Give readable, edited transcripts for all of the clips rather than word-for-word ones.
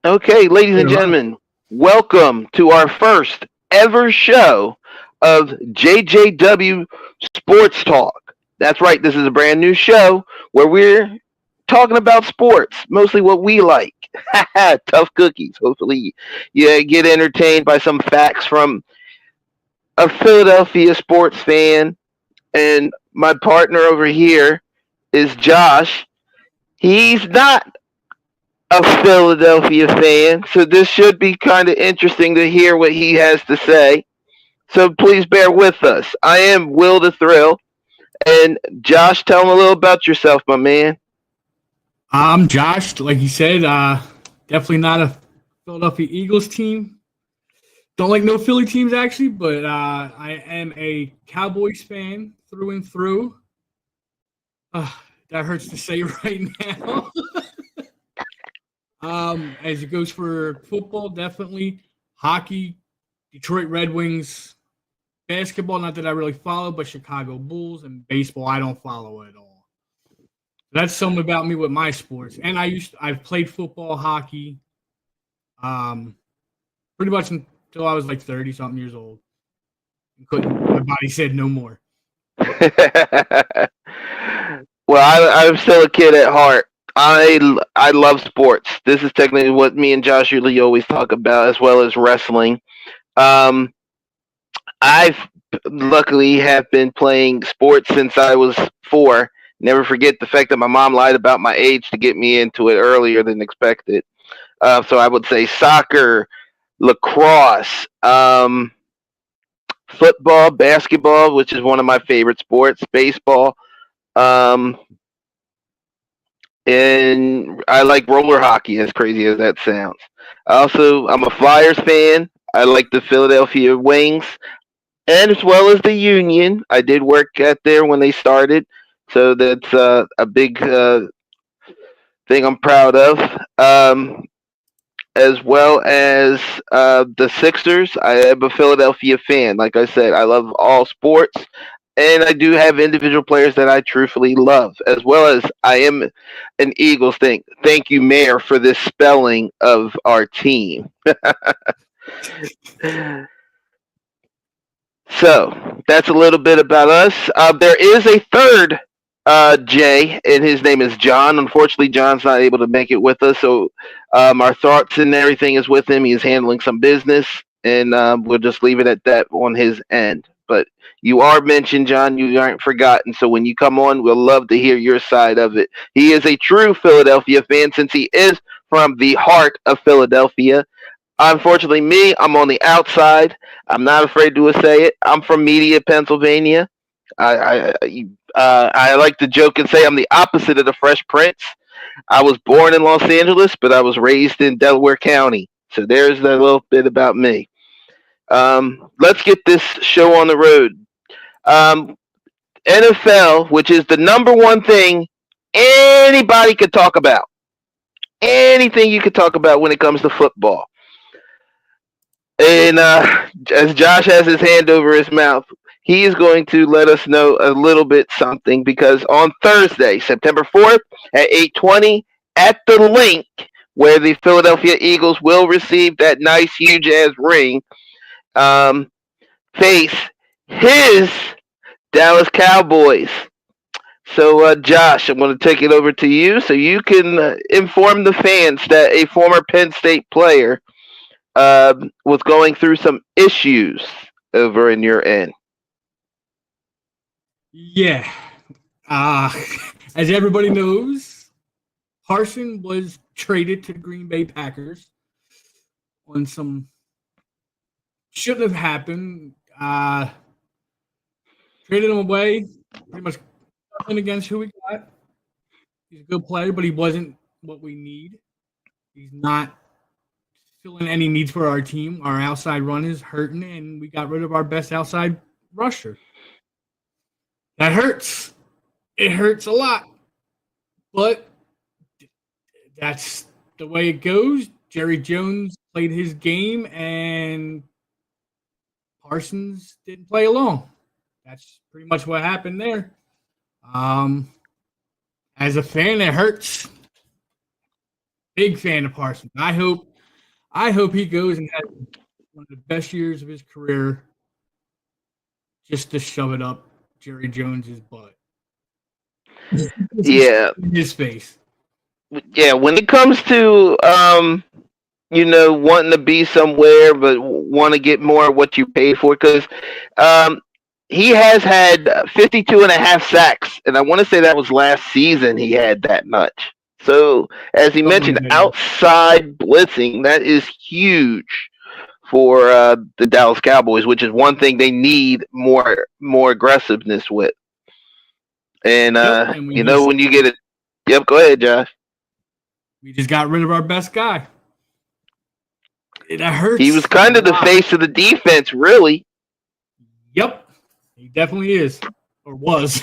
Okay, ladies and Yeah. gentlemen, welcome to our first ever show of JJW Sports Talk. That's right, this is a brand new show where we're talking about sports, mostly what we like. Tough cookies. Hopefully, you get entertained by some facts from a Philadelphia sports fan. And my partner over here is Josh. He's not a Philadelphia fan, so this should be kind of interesting to hear what he has to say. So please bear with us. I am Will the Thrill, and Josh, tell him a little about yourself, my man. I'm Josh. Like you said, definitely not a Philadelphia Eagles team. Don't like no Philly teams actually, but I am a Cowboys fan through and through. Uh, that hurts to say right now. As it goes for football, definitely hockey, Detroit Red Wings, basketball. Not that I really follow, but Chicago Bulls and baseball, I don't follow at all. That's something about me with my sports. And I've played football, hockey, um, pretty much until I was like 30 something years old. My body said no more. I'm still a kid at heart. I love sports. This is technically what me and Josh usually always talk about, as well as wrestling. Um, I've luckily have been playing sports since I was 4. Never forget the fact that my mom lied about my age to get me into it earlier than expected. So I would say soccer, lacrosse, football, basketball, which is one of my favorite sports, baseball, um, and I like roller hockey. As crazy as that sounds. Also, I'm a Flyers fan. I like the Philadelphia Wings, and as well as the Union. I did work at there when they started, so that's a big thing I'm proud of. As well as the Sixers, I am a Philadelphia fan. Like I said, I love all sports, and I do have individual players that I truthfully love, as well as I am an Eagles thing. Thank you, Mayor, for this spelling of our team. So that's a little bit about us. There is a third Jay, and his name is John. Unfortunately, John's not able to make it with us, so our thoughts and everything is with him. He is handling some business, and we'll just leave it at that on his end. But you are mentioned, John. You aren't forgotten. So when you come on, we'll love to hear your side of it. He is a true Philadelphia fan since he is from the heart of Philadelphia. Unfortunately, me, I'm on the outside. I'm not afraid to say it. I'm from Media, Pennsylvania. I like to joke and say I'm the opposite of the Fresh Prince. I was born in Los Angeles, but I was raised in Delaware County. So there's a little bit about me. Let's get this show on the road. Um, NFL, which is the number one thing anybody could talk about. Anything you could talk about when it comes to football. And as Josh has his hand over his mouth, he is going to let us know a little bit something because on Thursday, September 4th at 8:20 at the link where the Philadelphia Eagles will receive that nice huge ass ring, um, face his Dallas Cowboys. So, Josh, I'm going to take it over to you so you can inform the fans that a former Penn State player was going through some issues over in your end. Yeah. Uh, as everybody knows, Carson was traded to Green Bay Packers on some shouldn't have happened. Traded him away, pretty much nothing against who we got. He's a good player, but he wasn't what we need. He's not filling any needs for our team. Our outside run is hurting, and we got rid of our best outside rusher. That hurts. It hurts a lot, but that's the way it goes. Jerry Jones played his game, and Parsons didn't play along. That's pretty much what happened there. Um, as a fan, it hurts. Big fan of Parsons. I hope I hope he goes and has one of the best years of his career just to shove it up Jerry Jones's butt. Yeah, In his face. yeah. When it comes to wanting to be somewhere but want to get more of what you paid for, because um, he has had 52 and a half sacks, and I want to say that was last season he had that much. So, as he mentioned, outside blitzing, that is huge for the Dallas Cowboys, which is one thing they need more aggressiveness with. And when you get it, yep. Go ahead, Josh. We just got rid of our best guy. That hurts. He was kind of the face of the defense, really. Yep, he definitely is, or was.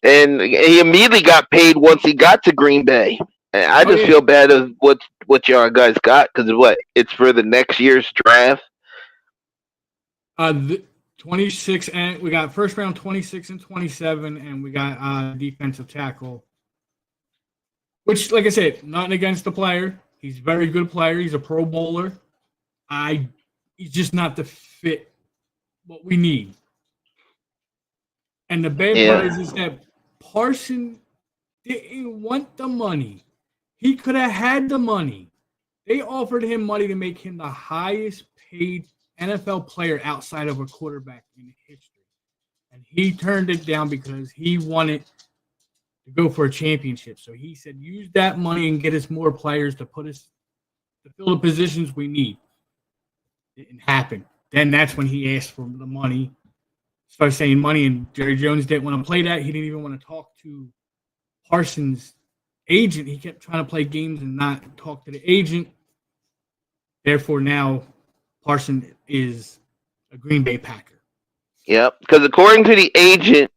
And he immediately got paid once he got to Green Bay. And I just feel bad of what y'all guys got, because it's for the next year's draft. 26, and we got first round 26 and 27, and we got defensive tackle. Which, like I said, nothing against the player. He's a very good player. He's a Pro Bowler. He's just not the fit what we need. And the bad part is that Parson didn't want the money. He could have had the money. They offered him money to make him the highest paid NFL player outside of a quarterback in history. And he turned it down because he wanted to go for a championship. So he said, use that money and get us more players to put us to fill the positions we need. It didn't happen. Then that's when he asked for the money. Started saying money, and Jerry Jones didn't want to play that. He didn't even want to talk to Parsons' agent. He kept trying to play games and not talk to the agent. Therefore, now Parsons is a Green Bay Packer. Yep, because according to the agent,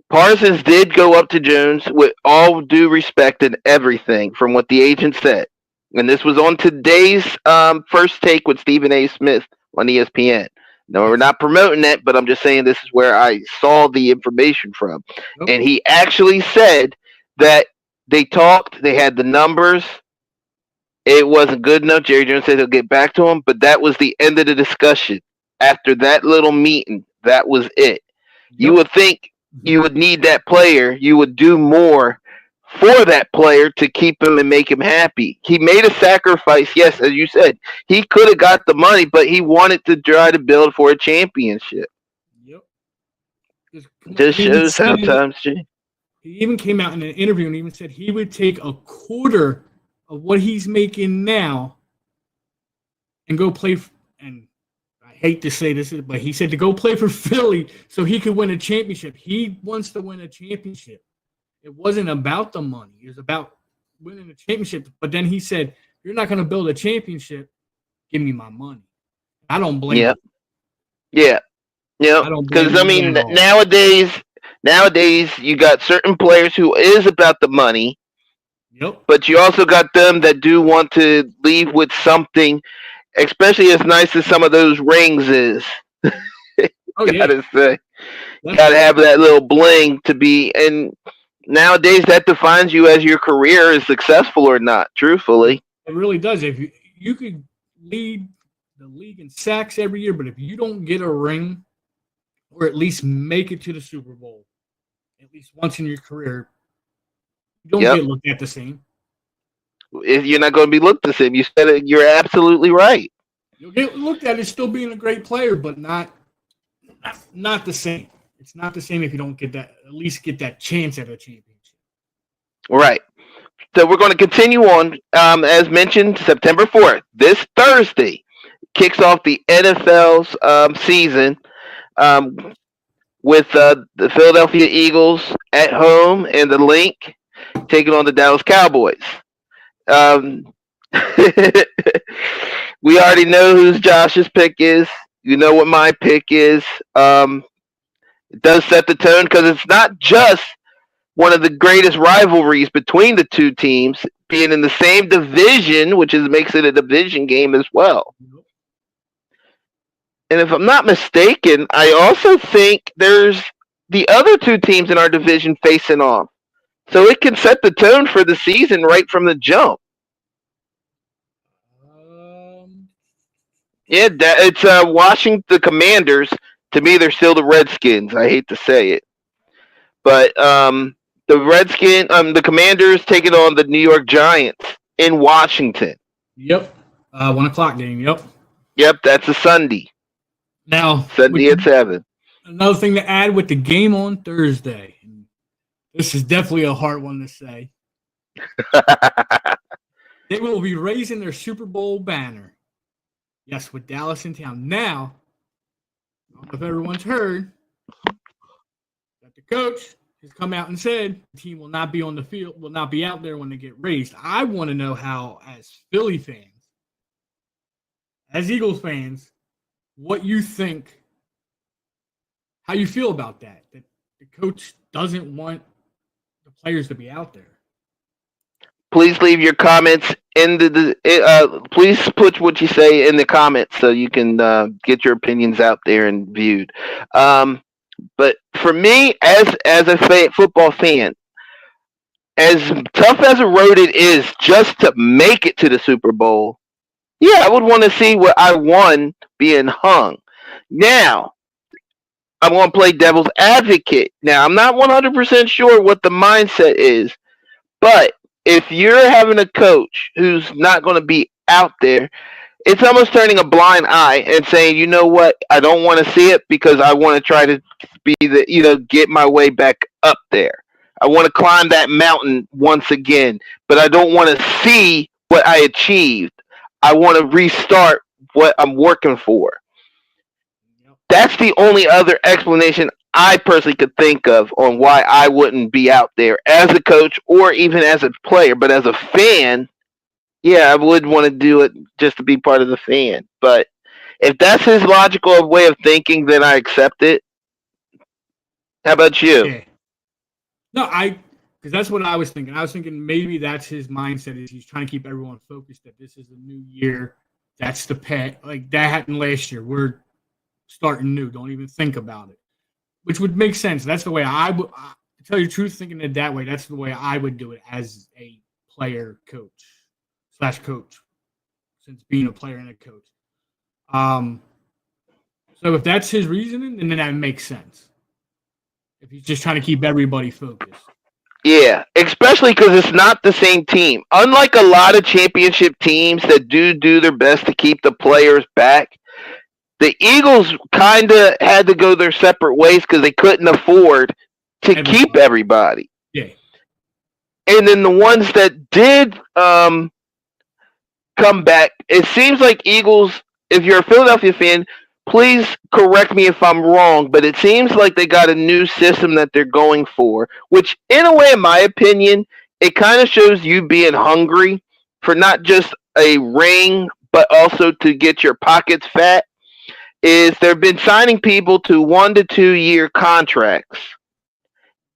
Parsons did go up to Jones with all due respect and everything from what the agent said. And this was on today's First Take with Stephen A. Smith on ESPN. No, we're not promoting it, but I'm just saying this is where I saw the information from. Okay. And he actually said that they talked, they had the numbers. It wasn't good enough. Jerry Jones said he'll get back to him, but that was the end of the discussion. After that little meeting, that was it. Yep. You would think you would need that player. You would do more for that player to keep him and make him happy. He made a sacrifice, yes, as you said. He could have got the money, but he wanted to try to build for a championship. Yep. Just shows how times change. He even came out in an interview and even said he would take a quarter of what he's making now and go play and I hate to say this, but he said to go play for Philly so he could win a championship. He wants to win a championship. It wasn't about the money. It was about winning a championship. But then he said, you're not going to build a championship. Give me my money. I don't blame him. Yeah. Yeah. Because, nowadays, you got certain players who is about the money. Yep. But you also got them that do want to leave with something, especially as nice as some of those rings is. Gotta say. Gotta have that little bling to be. And nowadays, that defines you as your career is successful or not, truthfully. It really does. If you could lead the league in sacks every year, but if you don't get a ring or at least make it to the Super Bowl at least once in your career, you don't get looked at the same. If you're not going to be looked the same, you said it, you're absolutely right. You'll get looked at as still being a great player, but not the same. It's not the same if you don't get that, at least get that chance at a championship. Right. So we're going to continue on. As mentioned, September 4th, this Thursday, kicks off the NFL's season with the Philadelphia Eagles at home and the Link taking on the Dallas Cowboys. We already know who Josh's pick is. You know what my pick is. It does set the tone because it's not just one of the greatest rivalries between the two teams being in the same division, which makes it a division game as well. And if I'm not mistaken, I also think there's the other two teams in our division facing off. So it can set the tone for the season right from the jump. Yeah, it's Washington, the Commanders. To me, they're still the Redskins. I hate to say it, but the Commanders taking on the New York Giants in Washington. Yep. 1 o'clock game. Yep. Yep, that's a Sunday. Now, Sunday at 7. another thing to add with the game on Thursday. This is definitely a hard one to say. They will be raising their Super Bowl banner. Yes, with Dallas in town. Now, I don't know if everyone's heard that the coach has come out and said the team will not be on the field, will not be out there when they get raised. I want to know how, as Philly fans, as Eagles fans, what you think, how you feel about that. That the coach doesn't want the players to be out there. Please leave your comments in please put what you say in the comments so you can get your opinions out there and viewed. But for me, as a football fan, as tough as a road it is just to make it to the Super Bowl, yeah, I would want to see what I won being hung. Now, I'm going to play devil's advocate. Now, I'm not 100% sure what the mindset is, but if you're having a coach who's not going to be out there, it's almost turning a blind eye and saying, you know what, I don't want to see it because I want to try to get my way back up there. I want to climb that mountain once again, but I don't want to see what I achieved. I want to restart what I'm working for. That's the only other explanation I personally could think of on why I wouldn't be out there as a coach or even as a player. But as a fan, yeah, I would want to do it just to be part of the fan. But if that's his logical way of thinking, then I accept it. How about you? Yeah. No, because that's what I was thinking. I was thinking maybe that's his mindset is he's trying to keep everyone focused that this is a new year. That's the pet. Like that happened last year. We're starting new. Don't even think about it. Which would make sense. That's the way I would, to tell you the truth, thinking it that way, that's the way I would do it as a player coach since being a player and a coach. So if that's his reasoning, then that makes sense. If he's just trying to keep everybody focused. Yeah, especially because it's not the same team. Unlike a lot of championship teams that do their best to keep the players back, the Eagles kind of had to go their separate ways because they couldn't afford to keep everybody. Yeah. And then the ones that did come back, it seems like Eagles, if you're a Philadelphia fan, please correct me if I'm wrong, but it seems like they got a new system that they're going for, which in a way, in my opinion, it kind of shows you being hungry for not just a ring, but also to get your pockets fat. Is they've been signing people to 1 to 2 year contracts,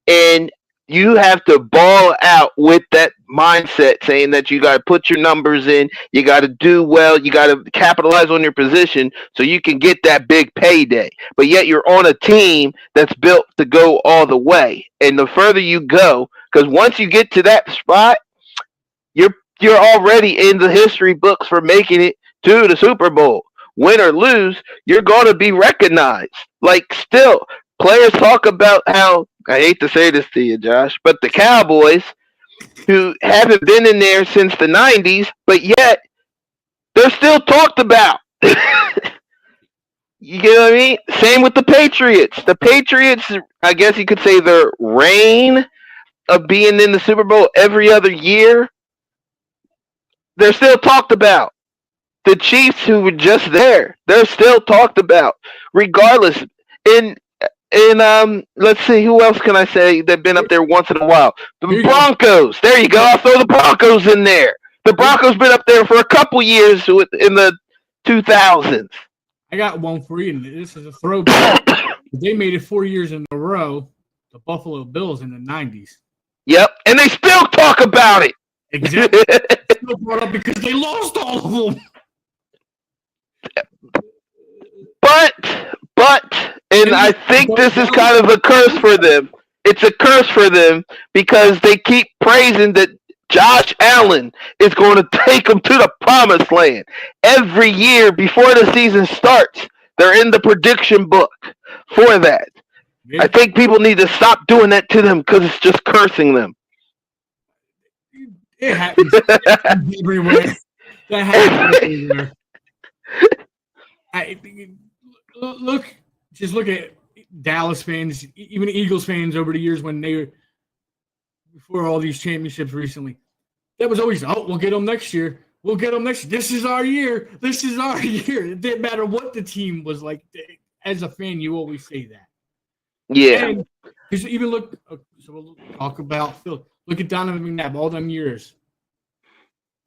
and you have to ball out with that mindset saying that you got to put your numbers in, you got to do well, you got to capitalize on your position so you can get that big payday. But yet you're on a team that's built to go all the way. And the further you go, because once you get to that spot, you're already in the history books for making it to the Super Bowl. Win or lose, you're going to be recognized. Like, still, players talk about how, I hate to say this to you, Josh, but the Cowboys, who haven't been in there since the 90s, but yet they're still talked about. You get what I mean? Same with the Patriots. The Patriots, I guess you could say their reign of being in the Super Bowl every other year, they're still talked about. The Chiefs, who were just there, they're still talked about, regardless. In let's see, who else can I say that been up there once in a while? The Broncos. There you go. I'll throw the Broncos in there. The Broncos been up there for a couple years in the 2000s. I got one for you, and this is a throwback. They made it 4 years in a row. The Buffalo Bills in the 90s. Yep, and they still talk about it. Exactly. Still brought up because they lost all of them. But, and I think this is kind of a curse for them. It's a curse for them because they keep praising that Josh Allen is going to take them to the promised land. Every year before the season starts, they're in the prediction book for that. I think people need to stop doing that to them because it's just cursing them. It happens everywhere. That happens everywhere. Look at Dallas fans, even Eagles fans over the years when they were before all these championships recently. That was always, we'll get them next year. We'll get them next year. This is our year. This is our year. It didn't matter what the team was like. As a fan, you always say that. Yeah. Because even look, so we'll talk about Phil. Look at Donovan McNabb, all them years.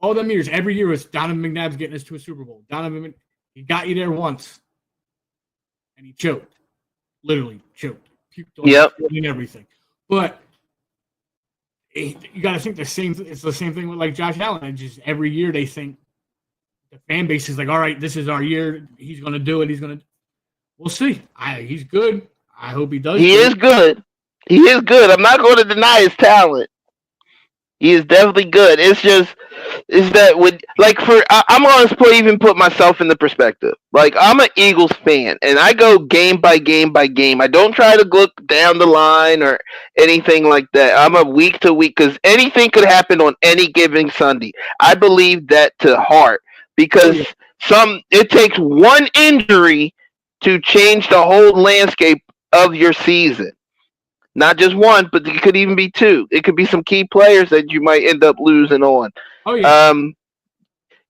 Every year was Donovan McNabb's getting us to a Super Bowl. He got you there once. And he choked. Literally choked. Puked on everything. But you got to think it's the same thing with like Josh Allen. And just every year they think the fan base is like, all right, this is our year. He's going to do it. We'll see. He's good. I hope he does. He is good. He is good. I'm not going to deny his talent. He is definitely good. It's that I'm going to even put myself in the perspective. Like, I'm an Eagles fan, and I go game by game by game. I don't try to look down the line or anything like that. I'm a week to week because anything could happen on any given Sunday. I believe that to heart because it takes one injury to change the whole landscape of your season. Not just one, but it could even be two. It could be some key players that you might end up losing on. Oh, yeah.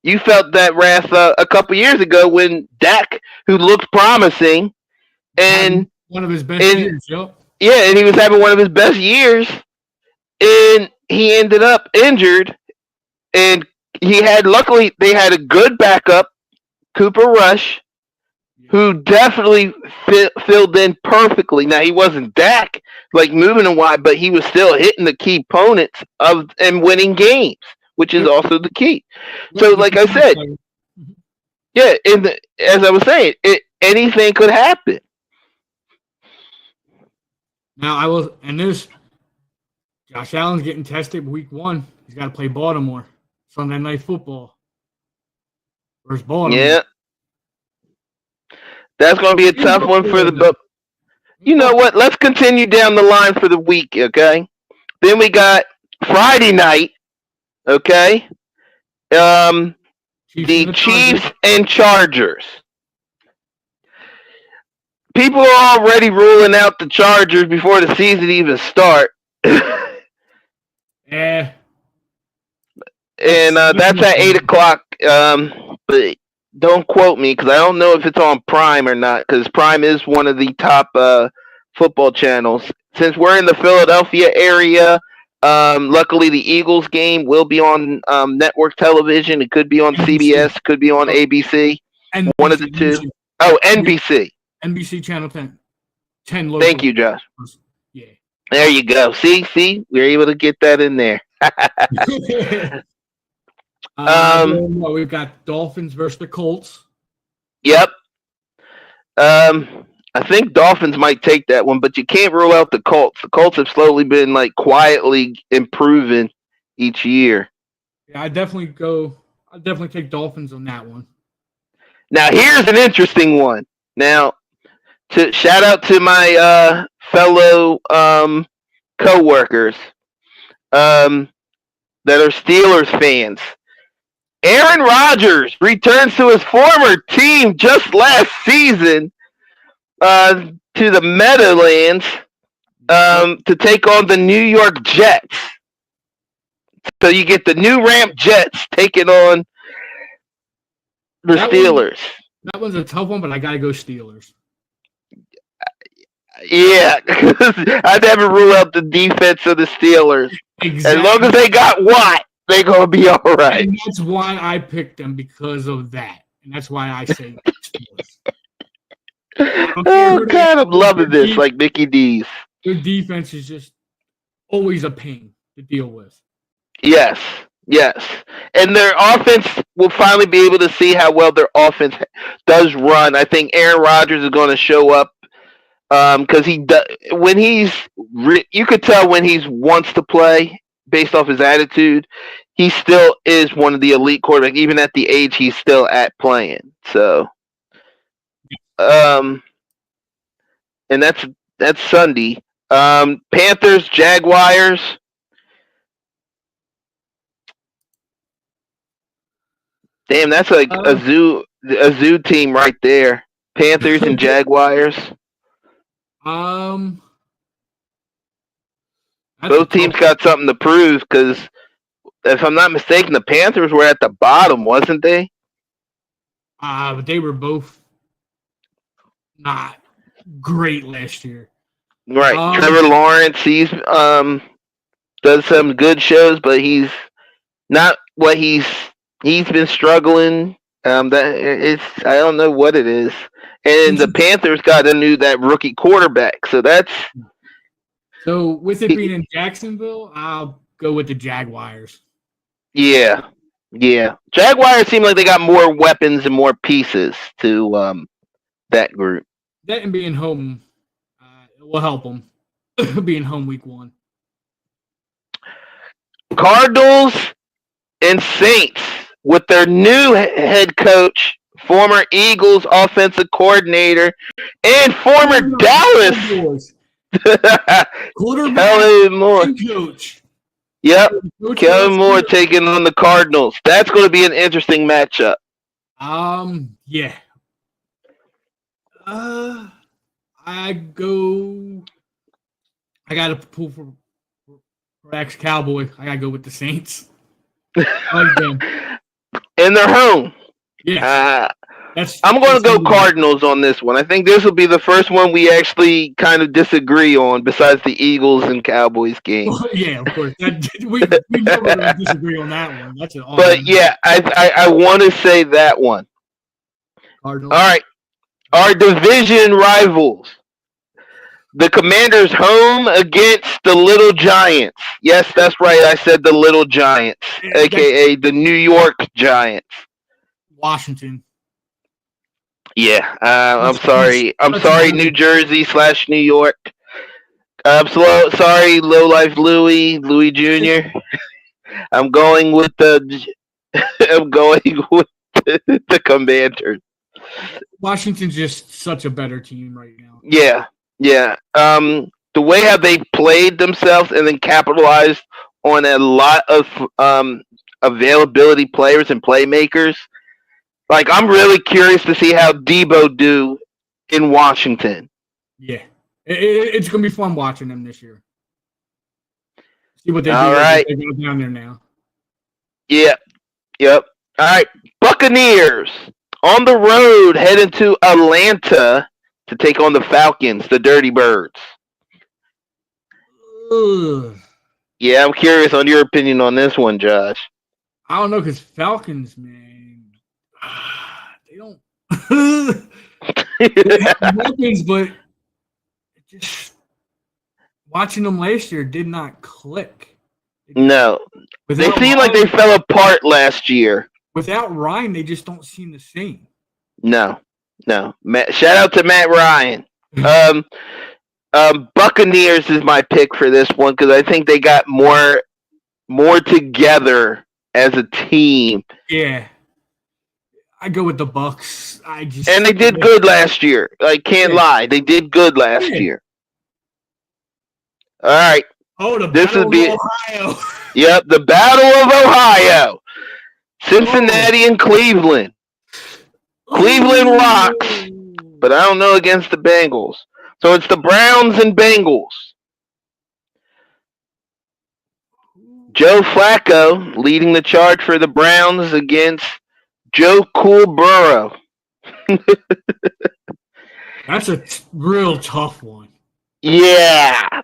You felt that wrath a couple years ago when Dak, who looked promising, and one of his best years, yep. Yeah, and he was having one of his best years, and he ended up injured, and luckily they had a good backup, Cooper Rush, who definitely filled in perfectly. Now, he wasn't Dak, like moving and wide, but he was still hitting the key opponents and winning games, which is also the key. So, like I said, as I was saying, anything could happen. Now, Josh Allen's getting tested week 1. He's got to play Baltimore, Sunday Night Football. Versus Baltimore. Yeah. That's going to be a tough one for the. You know what? Let's continue down the line for the week, okay? Then we got Friday night, okay? The Chiefs and Chargers. People are already ruling out the Chargers before the season even starts. Yeah. And that's at 8 o'clock. But don't quote me because I don't know if it's on Prime or not because Prime is one of the top football channels. Since we're in the Philadelphia area, luckily the Eagles game will be on network television. It could be on CBS, could be on ABC. NBC, one of the two. Oh, NBC. NBC Channel 10. 10 local. Thank you, Josh. Yeah. There you go. See, we were able to get that in there. We've got Dolphins versus the Colts. Yep. I think Dolphins might take that one, but you can't rule out the Colts. The Colts have slowly been quietly improving each year. Yeah, I'd definitely take Dolphins on that one. Now here's an interesting one. Now, to shout out to my fellow co-workers that are Steelers fans. Aaron Rodgers returns to his former team just last season to the Meadowlands to take on the New York Jets. So you get the new ramp Jets taking on the Steelers. That one's a tough one, but I got to go Steelers. Yeah, I never rule out the defense of the Steelers. Exactly. As long as they got Watt, they're going to be all right. And that's why I picked them, because of that. And that's why I say Steelers. Oh, God, I'm loving this, like Mickey D's. Their defense is just always a pain to deal with. Yes. And their offense will finally be able to see how well their offense does run. I think Aaron Rodgers is going to show up because you could tell when he wants to play based off his attitude, he still is one of the elite quarterbacks. Even at the age he's still at playing. So, and that's Sunday. Panthers, Jaguars. Damn, that's like a zoo team right there. Panthers and Jaguars. That's Both teams got something to prove because, if I'm not mistaken, the Panthers were at the bottom, wasn't they? But they were both not great last year. Right. Trevor Lawrence, he's does some good shows, but he's not what he's been struggling. I don't know what it is. And the Panthers got that rookie quarterback, so that's. So with it being in Jacksonville, I'll go with the Jaguars. Yeah. Jaguars seem like they got more weapons and more pieces to that group. That and being home will help them. Being home week 1. Cardinals and Saints with their new head coach, former Eagles offensive coordinator, and former Dallas Kellen Moore. Coach. Yep, Kellen Moore taking on the Cardinals. That's going to be an interesting matchup. Yeah. I got to pull for ex-Cowboy. I got to go with the Saints. I like them. And they're home. Yeah. I'm going to go Cardinals on this one. I think this will be the first one we actually kind of disagree on besides the Eagles and Cowboys game. Well, yeah, of course. We never disagree on that one. That's an awesome. But, yeah, I want to say that one. Cardinals. All right. Our division rivals. The Commanders home against the Little Giants. Yes, that's right. I said the Little Giants, a.k.a. the New York Giants. Washington. Yeah, I'm sorry. I'm sorry, New Jersey / New York. I'm sorry, Low Life Louie Jr. I'm going with the Commanders. Washington's just such a better team right now. Yeah. The way how they played themselves and then capitalized on a lot of availability players and playmakers. Like, I'm really curious to see how Debo do in Washington. Yeah. It's going to be fun watching them this year. See what they do. All right. They go down there now. Yeah. Yep. All right. Buccaneers on the road heading to Atlanta to take on the Falcons, the Dirty Birds. Ugh. Yeah, I'm curious on your opinion on this one, Josh. I don't know, because Falcons, man, they don't they have weapons, but just watching them last year did not click. No. They seem like they fell apart last year. Without Ryan, they just don't seem the same. No. Shout out to Matt Ryan. Buccaneers is my pick for this one because I think they got more together as a team. Yeah, I go with the Bucs. And they did good last year. I can't lie, they did good last year. All right. Oh, the Battle of Ohio. Yep, the Battle of Ohio. Cincinnati and Cleveland. Cleveland rocks, but I don't know against the Bengals. So it's the Browns and Bengals. Joe Flacco leading the charge for the Browns against Joe Cool Burrow. That's a real tough one. Yeah.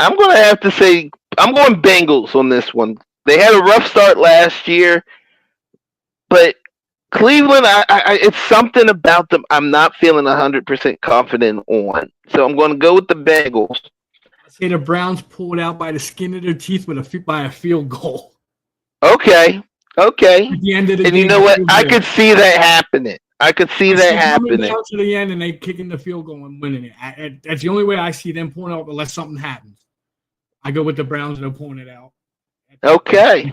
I'm going to have to say I'm going Bengals on this one. They had a rough start last year, but Cleveland, it's something about them I'm not feeling 100% confident on. So I'm going to go with the Bengals. I say the Browns pulled out by the skin of their teeth by a field goal. Okay. At the end of the game, you know what? I could see that happening. I could see that happening. Down to the end and they kicking the field goal and winning it. That's the only way I see them pulling out unless something happens. I go with the Browns and they're pulling it out. Okay.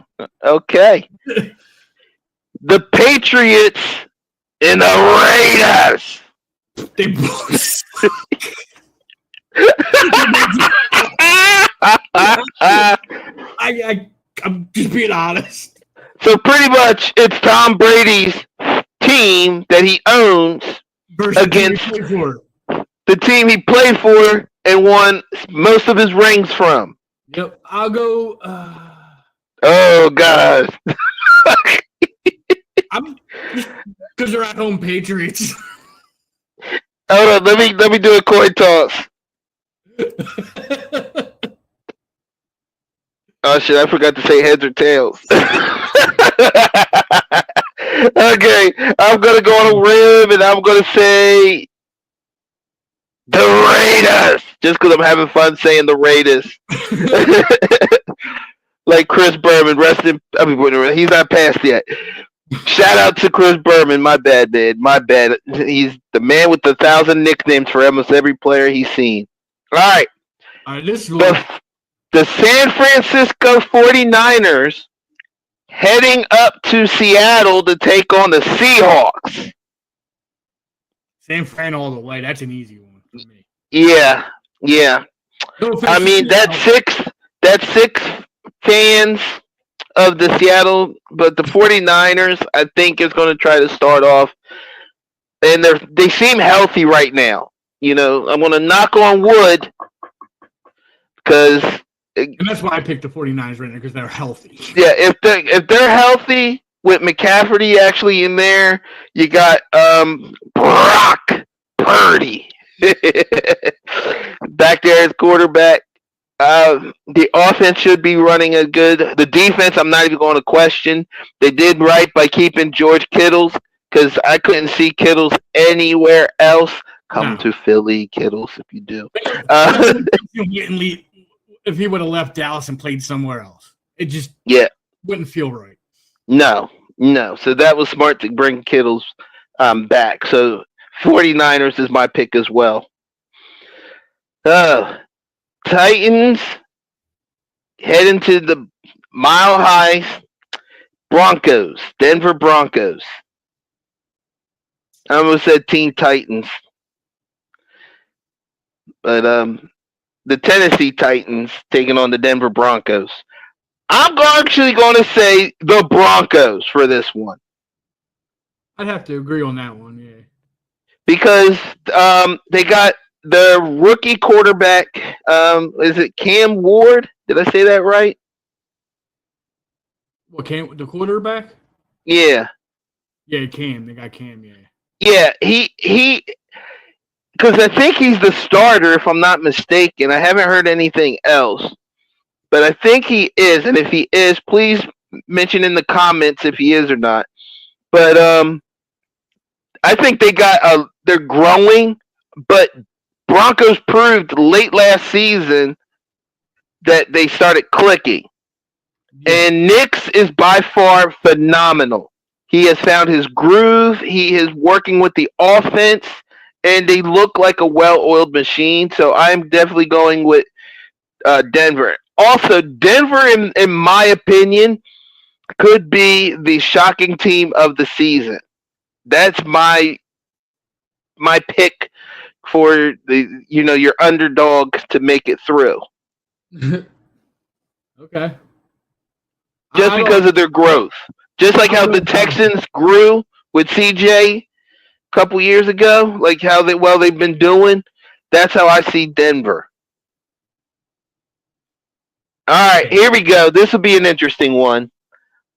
The Patriots and the Raiders. They both. I'm just being honest. So pretty much it's Tom Brady's team that he owns versus against the team he played for and won most of his rings from. Yep, I'll go. Oh God! I'm because they're at home Patriots. Hold on, let me do a coin toss. Oh shit! I forgot to say heads or tails. Okay, I'm gonna go on a rim and I'm gonna say the Raiders, just because I'm having fun saying the Raiders. Like Chris Berman, he's not passed yet. Shout out to Chris Berman. My bad, dude. My bad. He's the man with 1,000 nicknames for almost every player he's seen. All right. The San Francisco 49ers heading up to Seattle to take on the Seahawks. San Fran all the way. That's an easy one for me. Yeah. I mean, that's six fans of the Seattle, but the 49ers, I think, is going to try to start off, and they seem healthy right now. You know, I'm going to knock on wood because. And that's why I picked the 49ers right now, because they're healthy. Yeah, if they're healthy with McCaffrey actually in there, you got Brock Purdy back there as quarterback. The offense should be running a good. The defense, I'm not even going to question. They did right by keeping George Kittles because I couldn't see Kittles anywhere else. Come to Philly, Kittles, if you do. If he would have left Dallas and played somewhere else, it just wouldn't feel right. No. So that was smart to bring Kittles back. So 49ers is my pick as well. Titans heading to the Mile High Broncos, Denver Broncos. I almost said Teen Titans. But the Tennessee Titans taking on the Denver Broncos. I'm actually going to say the Broncos for this one. I'd have to agree on that one, yeah. Because they got the rookie quarterback, is it Cam Ward? Did I say that right? What, the quarterback? Yeah. Yeah, Cam. They got Cam, yeah. Yeah, he because I think he's the starter, if I'm not mistaken. I haven't heard anything else. But I think he is, and if he is, please mention in the comments if he is or not. But I think they're growing, but Broncos proved late last season that they started clicking. And Nix is by far phenomenal. He has found his groove. He is working with the offense, and they look like a well-oiled machine. So I'm definitely going with Denver. Also, Denver, in my opinion, could be the shocking team of the season. That's my pick for your underdog to make it through. Okay. Just because of their growth. Just like how the Texans grew with CJ a couple years ago, like how they've been doing, that's how I see Denver. All right, here we go. This will be an interesting one.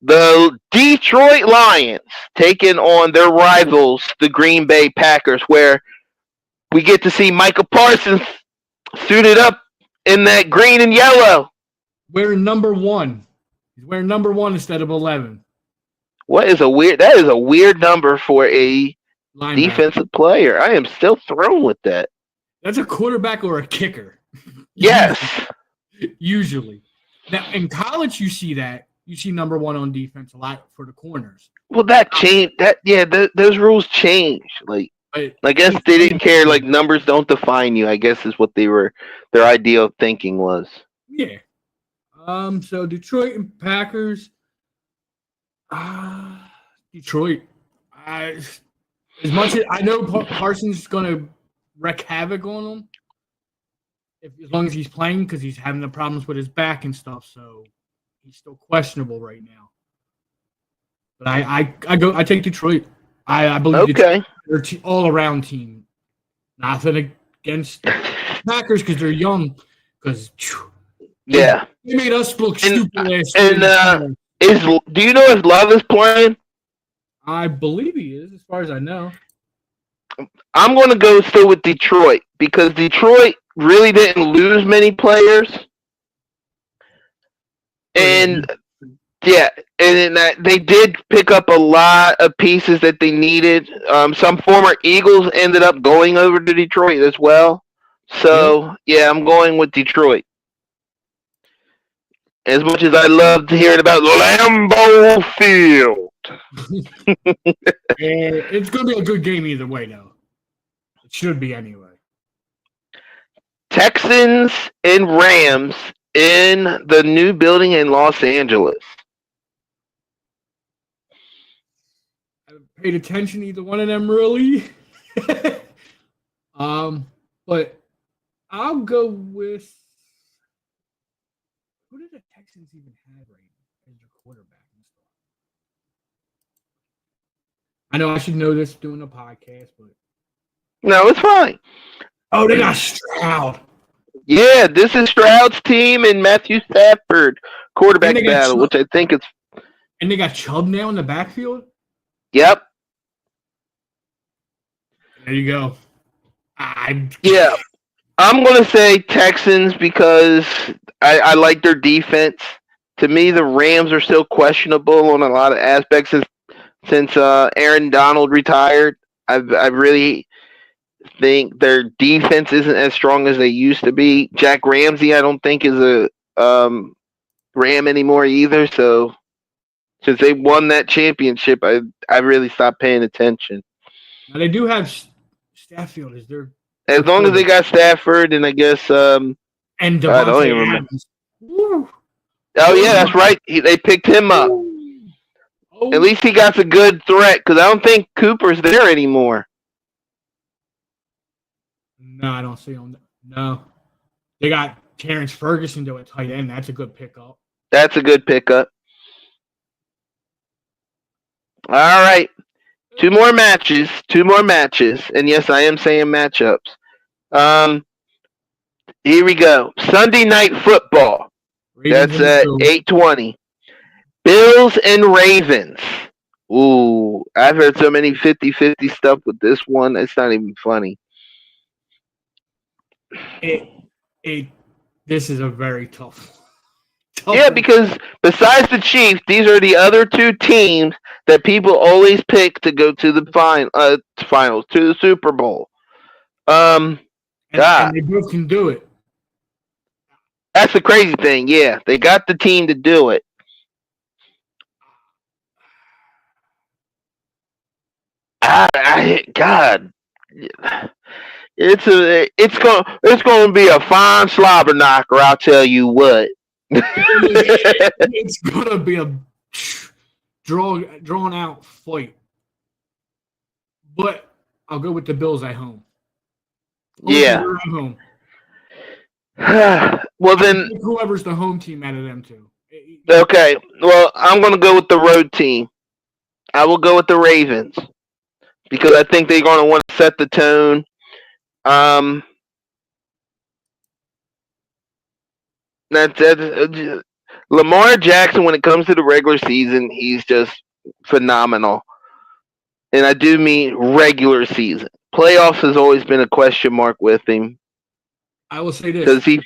The Detroit Lions taking on their rivals, the Green Bay Packers, where we get to see Micah Parsons suited up in that green and yellow. Wearing number 1. He's wearing number 1 instead of 11. That is a weird number for a defensive player. I am still thrown with that. That's a quarterback or a kicker. Yes. Usually. Now, in college, you see that you see number one on defense a lot for the corners. Well, that changed. Those rules changed. Like, But I guess they didn't care. Like, numbers don't define you. I guess is what their idea of thinking was. yeah. So Detroit and Packers. Detroit. As much as I know Parsons is going to wreak havoc on them, as long as he's playing, because he's having the problems with his back and stuff, so he's still questionable right now. But I take Detroit. I believe Okay. they're all around team. Nothing against Packers because they're young. Because Yeah. they made us look stupid last and, year. Do you know if Love is playing? I believe he is, as far as I know. I'm going to go still with Detroit because Detroit really didn't lose many players. And they did pick up a lot of pieces that they needed. Some former Eagles ended up going over to Detroit as well. So, I'm going with Detroit. As much as I loved hearing about Lambeau Field. It's going to be a good game either way, though. It should be anyway. Texans and Rams in the new building in Los Angeles. I haven't paid attention to either one of them, really. But I'll go with... Who did the Texans even have right now as their quarterback and stuff? I know I should know this doing a podcast, but No, it's fine. oh, they got Stroud. Yeah, this is Stroud's team and Matthew Stafford quarterback battle, which I think is. And they got Chubb now in the backfield. Yep. There you go. I'm going to say Texans because I like their defense. To me, the Rams are still questionable on a lot of aspects since Aaron Donald retired. I really think their defense isn't as strong as they used to be. Jack Ramsey, I don't think is a Ram anymore either. So since they won that championship, I really stopped paying attention. Now they do have Stafford as their. As long as they got Stafford, and I guess and Devontae I don't even remember. Woo. Oh yeah, that's right. They picked him up. Oh. At least he got a good threat because I don't think Cooper's there anymore. No, I don't see him. No, they got Terrence Ferguson to a tight end. That's a good pickup. That's a good pickup. All right. Two more matches. And yes, I am saying matchups. Here we go. Sunday Night Football. That's at 8:20. Bills and Ravens. Ooh, I've heard so many 50-50 stuff with this one. It's not even funny. This is a very tough. Yeah, because besides the Chiefs, these are the other two teams that people always pick to go to the finals, to the Super Bowl. And they both can do it. That's the crazy thing. Yeah, they got the team to do it. God, it's going to be a fine slobber knocker. I'll tell you what. It's going to be a drawn out fight. But I'll go with the Bills at home. Yeah. At home. Well, then whoever's the home team out of them two. Okay. Well, I'm going to go with the road team. I will go with the Ravens because I think they're going to want to set the tone. That's Lamar Jackson. When it comes to the regular season, he's just phenomenal, and I do mean regular season. Playoffs has always been a question mark with him. I will say this: because if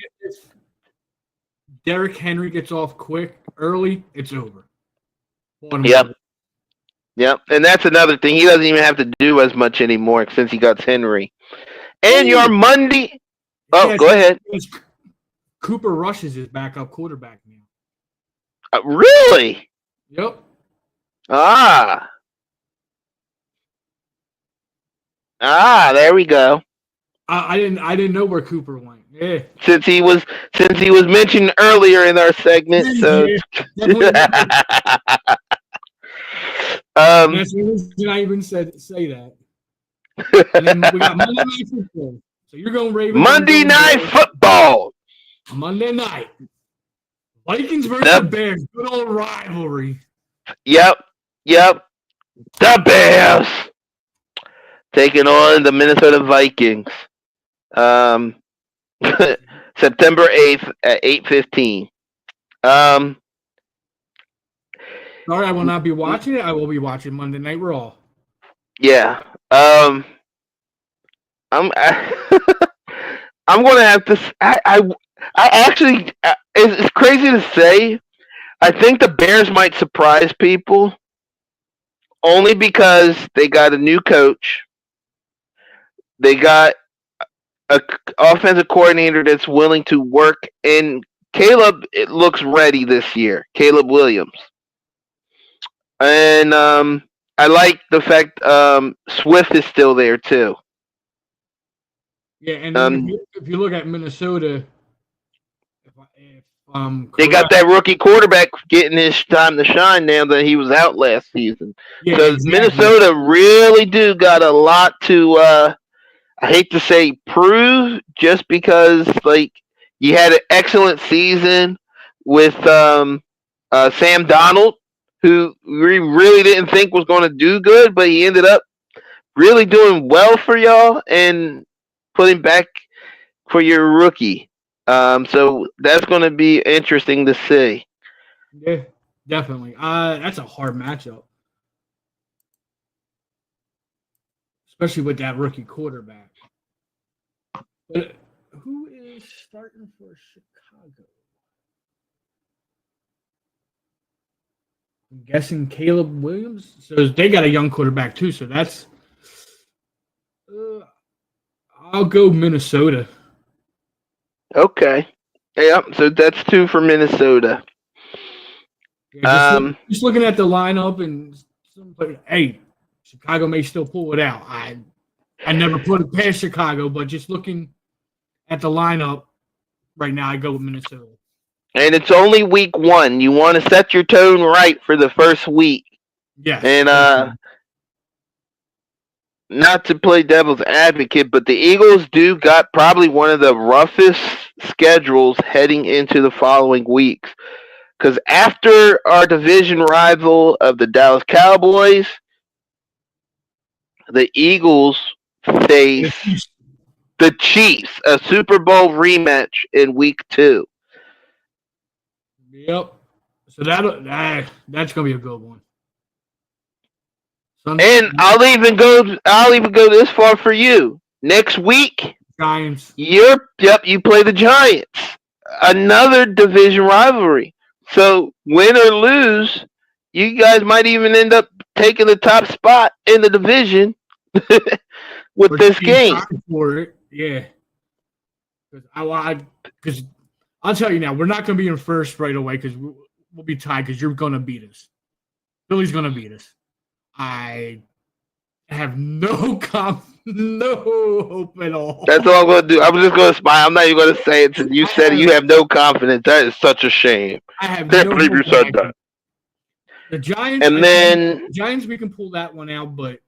Derrick Henry gets off quick early, it's over. Yep, and that's another thing. He doesn't even have to do as much anymore since he got Henry. And your Monday. Oh, go ahead. Cooper Rush is his backup quarterback now. Really? Yep. Ah. There we go. I didn't know where Cooper went. Yeah. Since he was mentioned earlier in our segment, so Yeah. Definitely remember. And um that's the reason I even said say that. And then we got Monday Night Football. So you're going Ravens. I'm Monday going Night Bears. Football. Monday night. Vikings versus the The Bears. Good old rivalry. yep. The Bears taking on the Minnesota Vikings. Um September 8th at 8:15. Um Sorry, I will not be watching it. I will be watching Monday Night Raw. yeah. I'm I'm gonna have to. I actually. It's crazy to say. I think the Bears might surprise people only because they got a new coach. They got a offensive coordinator that's willing to work. And Caleb, it looks ready this year. Caleb Williams, and I like the fact Swift is still there too. Yeah, and then Um, if you look at Minnesota, if They got correct, that rookie quarterback getting his time to shine now that he was out last season. yeah, So exactly. Minnesota really do got a lot to I hate to say prove just because like you had an excellent season with Sam Donald, who we really didn't think was going to do good, but he ended up really doing well for y'all and putting back for your rookie. So that's going to be interesting to see. Yeah, definitely. That's a hard matchup, especially with that rookie quarterback. But who is starting for Chicago? I'm guessing Caleb Williams. So they got a young quarterback too. So that's. Uh, I'll go Minnesota. Okay. Yep. So that's two for Minnesota. Yeah, Um, just looking at the lineup and hey, Chicago may still pull it out. I never put it past Chicago, but just looking at the lineup right now, I go with Minnesota. and it's only week one. You want to set your tone right for the first week. Yes, And definitely. not to play devil's advocate, but the Eagles do got probably one of the roughest schedules heading into the following weeks. Because after our division rival of the Dallas Cowboys, the Eagles face the Chiefs, a Super Bowl rematch in week 2. Yep. So that's gonna be a good one. And I'll even go this far for you. Next week, Giants. you play the Giants. Another division rivalry. So win or lose, you guys might even end up taking the top spot in the division with this game. For it, yeah. Because I'll tell you now, we're not going to be in first right away because we'll be tied because you're going to beat us. Philly's going to beat us. I have no hope at all. That's all I'm going to do. I'm just going to smile. I'm not even going to say it since you said it. You have no confidence. That is such a shame. I have Can't believe you said that. The Giants, and then the Giants, we can pull that one out, but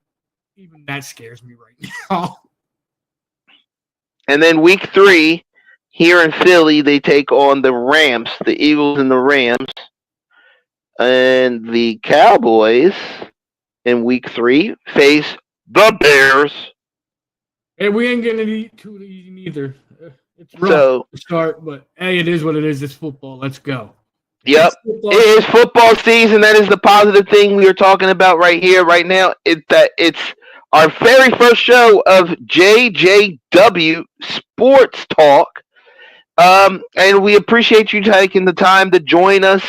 even that scares me right now. And then week 3, here in Philly, they take on the Rams, the Eagles and the Rams. And the Cowboys in week 3 face the Bears. Hey, we ain't getting it too easy either. It's rough to start, but hey, it is what it is. It's football. Let's go. Yep. It is football season. That is the positive thing we are talking about right here, right now. It's our very first show of JJW Sports Talk. And we appreciate you taking the time to join us.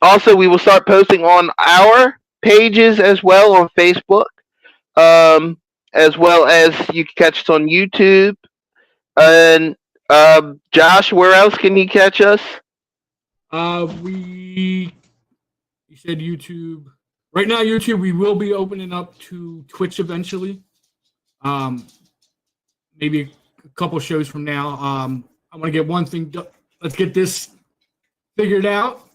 Also, we will start posting on our pages as well on Facebook, as well as you can catch us on YouTube. And Josh, where else can you catch us? You said YouTube. Right now, YouTube. We will be opening up to Twitch eventually. Maybe a couple shows from now. I want to get one thing. Let's get this figured out.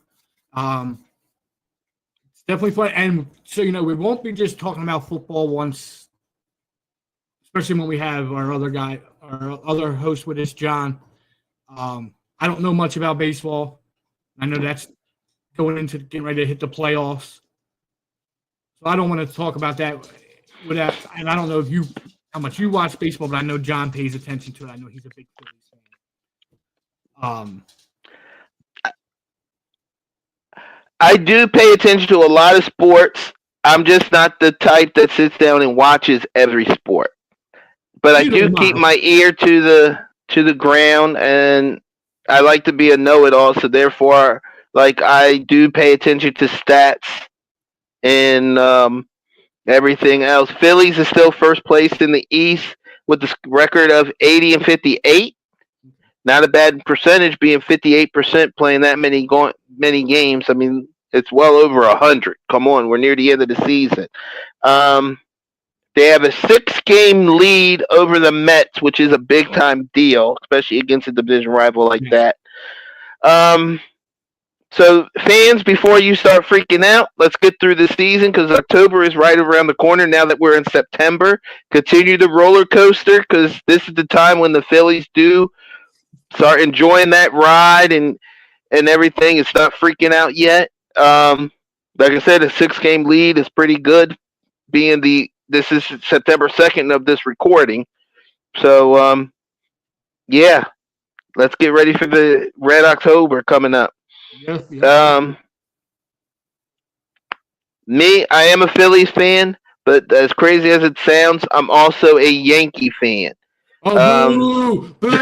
It's definitely fun, and so we won't be just talking about football once, especially when we have our other host with us, John. I don't know much about baseball. I know that's going into getting ready to hit the playoffs, so I don't want to talk about that without. And I don't know how much you watch baseball, but I know John pays attention to it. I know he's a big Phillies fan. I do pay attention to a lot of sports. I'm just not the type that sits down and watches every sport. But I do keep my ear to the ground, and I like to be a know-it-all. So therefore, like, I do pay attention to stats and everything else. Phillies is still first place in the East with the record of 80-58. Not a bad percentage, being 58% playing that many games. I mean, it's well over 100. Come on, we're near the end of the season. They have a 6-game lead over the Mets, which is a big-time deal, especially against a division rival like that. So, fans, before you start freaking out, let's get through the season because October is right around the corner now that we're in September. Continue the roller coaster because this is the time when the Phillies do start enjoying that ride and everything. It's not freaking out yet. Like I said, a 6-game lead is pretty good. This is September 2nd of this recording, so yeah, let's get ready for the Red October coming up. Yes. Me, I am a Phillies fan, but as crazy as it sounds, I'm also a Yankee fan. Boo! Boo!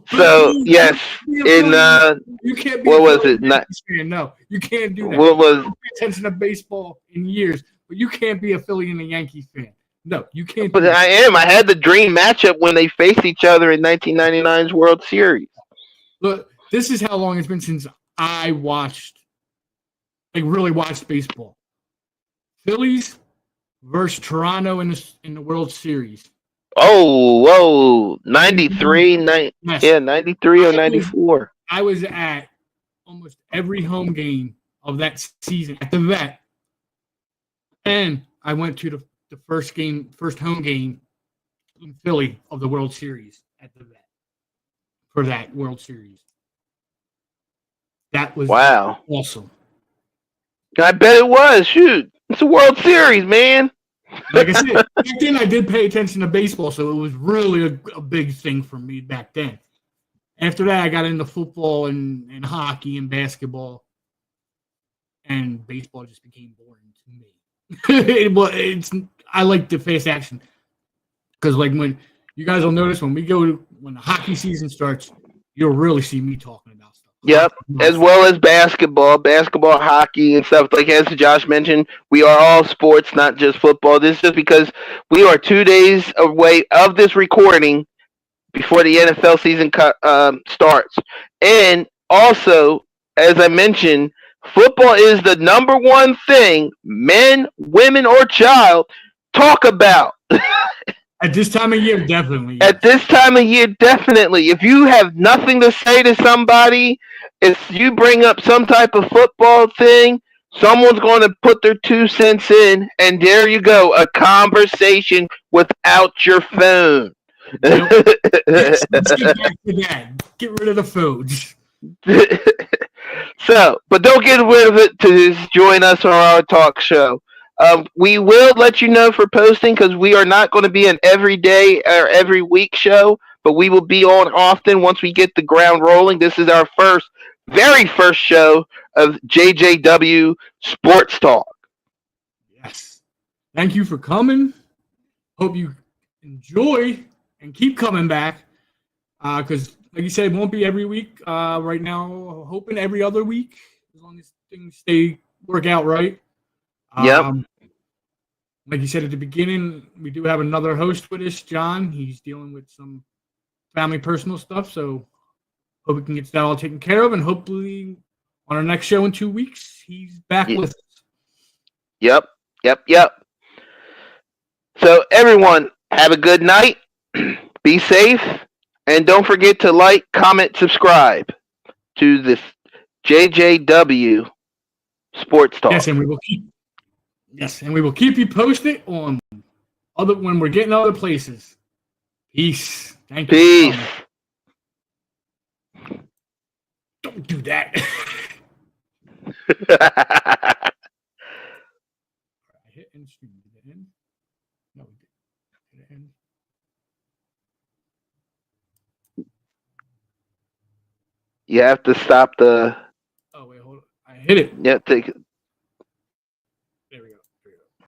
So yes, you can't be what was it? Fan. No, you can't do that. What was? I don't pay attention to baseball in years, but you can't be a Philly and a Yankee fan. No, you can't. But I am. I had the dream matchup when they faced each other in 1999's World Series. Look, this is how long it's been since I really watched baseball. Phillies versus Toronto in the World Series. Oh, whoa. 93, yes. Yeah, 93 or 94. I was at almost every home game of that season at the Vet. And I went to the first home game in Philly of the World Series at the Vet for that World Series. That was awesome. I bet it was. Shoot. It's a World Series, man. Like I said, back then I did pay attention to baseball, so it was really a big thing for me back then. After that, I got into football and hockey and basketball, and baseball just became boring to me. I like the fast action because, like, when you guys will notice when the hockey season starts, you'll really see me talking about stuff. Yep, as well as basketball, hockey, and stuff. Like as Josh mentioned, we are all sports, not just football. This is just because we are 2 days away of this recording before the NFL season starts. And also, as I mentioned, football is the number one thing men, women, or child talk about. At this time of year, definitely. At this time of year, definitely. If you have nothing to say to somebody, if you bring up some type of football thing, someone's going to put their 2 cents in, and there you go, a conversation without your phone. Let's get back to that. Get rid of the phones. So, but don't get rid of it to join us on our talk show. We will let you know for posting because we are not going to be an every day or every week show, but we will be on often once we get the ground rolling. This is our very first show of JJW Sports Talk. Yes. Thank you for coming. Hope you enjoy and keep coming back because, like you said, it won't be every week. Right now, hoping every other week as long as things work out right. Yep. Like you said at the beginning, we do have another host with us, John. He's dealing with some family personal stuff, so Hope we can get that all taken care of, and hopefully on our next show in 2 weeks, he's back Ye- with us. Yep. So everyone, have a good night. Be safe, and don't forget to like, comment, subscribe to this JJW Sports Talk. Yes, and we will keep you posted on when we're getting other places. Peace. Thank you. Peace. Don't do that. I hit end stream. Did it end? No, we didn't. Did it end? You have to stop the. Oh wait, hold on. I hit it. Yeah, take